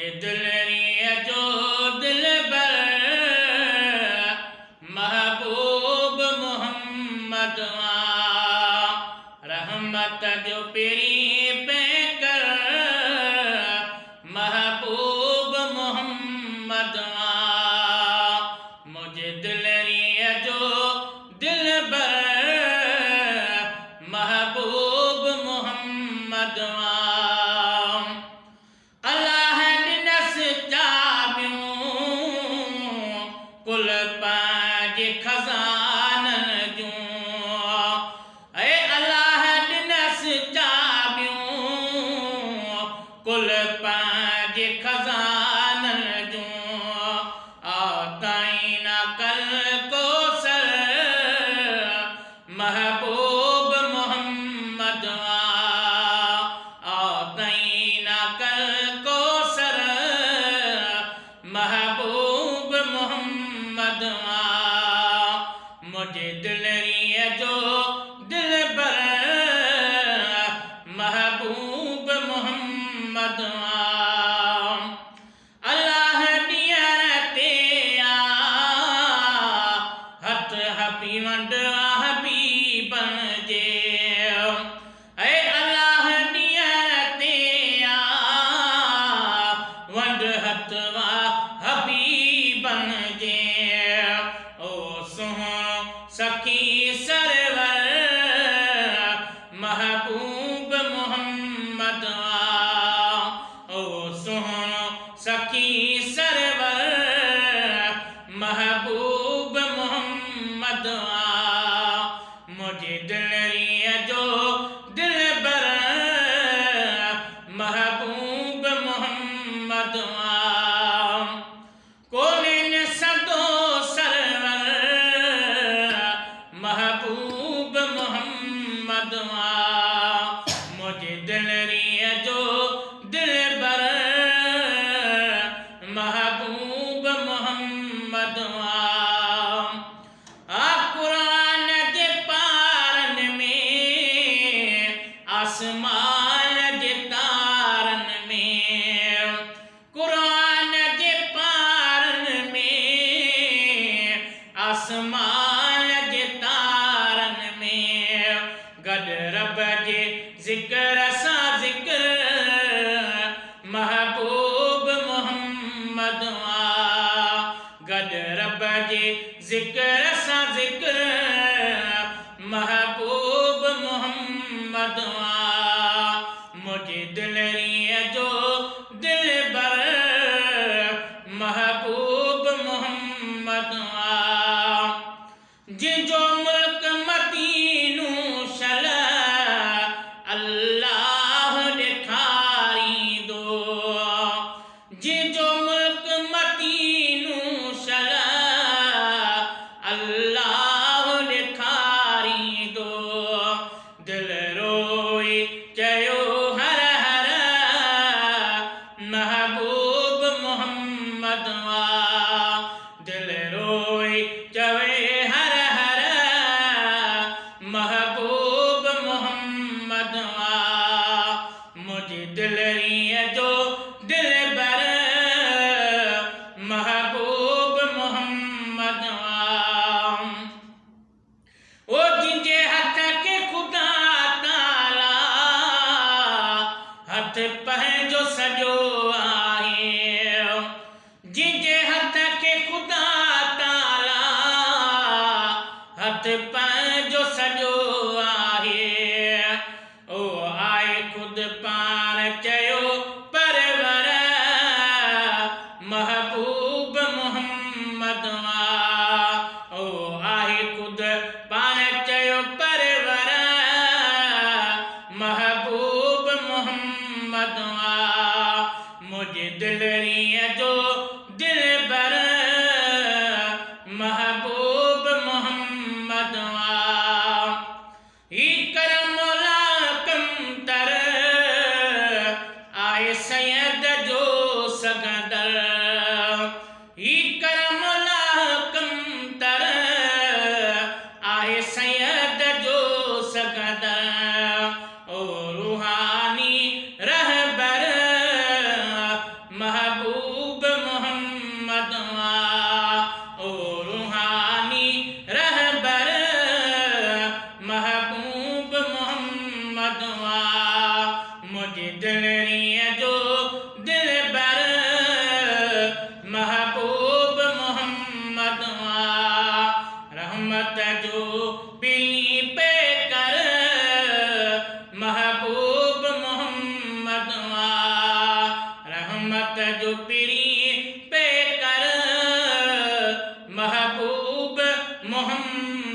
मुझे दुलरिया जो दिलबर महबूब मोहम्मद रहमत जो पेरी पे कर महबूब मोहम्मद मुझे दुलरिया जो दिलबर महबूब मोहम्मद अल्लाह दिनस चाबियूं कुल पांच खजानन जूं ऐ अल्लाह दिनस चाबियूं कुल पांच खजानन जूं आताई ना कल को सर महबूब मोहम्मद महबूब मोहम्मद मुझे दुलरिया जो दिलबर महबूब मोहम्मद अल्लाह दियर ते हथ हबी वंड हबीबन जे ऐ अल्लाह दियर ते वंड हथ हबीबन जे ओ सुहणो सखी सरवर महबूब मोहम्मद ओ सुहणो सखी सरवर महबूब मोहम्मद मुझे दुलरिया जो दिलबर महबूब मोहम्मद महबूब मोहम्मद मुझे दुलरिया जो दिलबर महबूब मोहम्मद कुरान के पारन में आसमान के तारन में कुरान के पारन में आसमान गड रब जे जिक्र सा जिक्र महबूब मोहम्मद गड रब जे जिक्र सा जिक्र महबूब मोहम्मद मुझे दुलरिया जो दिलबर महबूब मोहम्मद जिजो मुल्क मदीनू अल्लाह दिखारी दो जिजो मुल्क मदीनू अल्लाह दिखारी दो दिल रोई चयो हर हर महबूब मोहम्मद दिल रोई चवे हर हर महबूब मोहम्मद मुझे दुलरिया जो दिलबर महबूब मोहम्मद ओ जिनके हथ के खुदा ताला हथ पंहिंजो सॼो आहे जिनके हथ के खुदा ताला हथ पंहिंजो सॼो आहे ओ आए खुद पाण चयो परवर महबूब मोहम्मद ओ आहे खुद पाण चयो परवर महबूब मोहम्मद मुझे दुलरिया जो दिलबर महबूब मोहम्मद ही करम तर आए सैयद जो सगदर ही करम तर आए सैयद जो सगदर ओ रूहानी रहबर महबूब पीरी पे कर महबूब मोहम्मद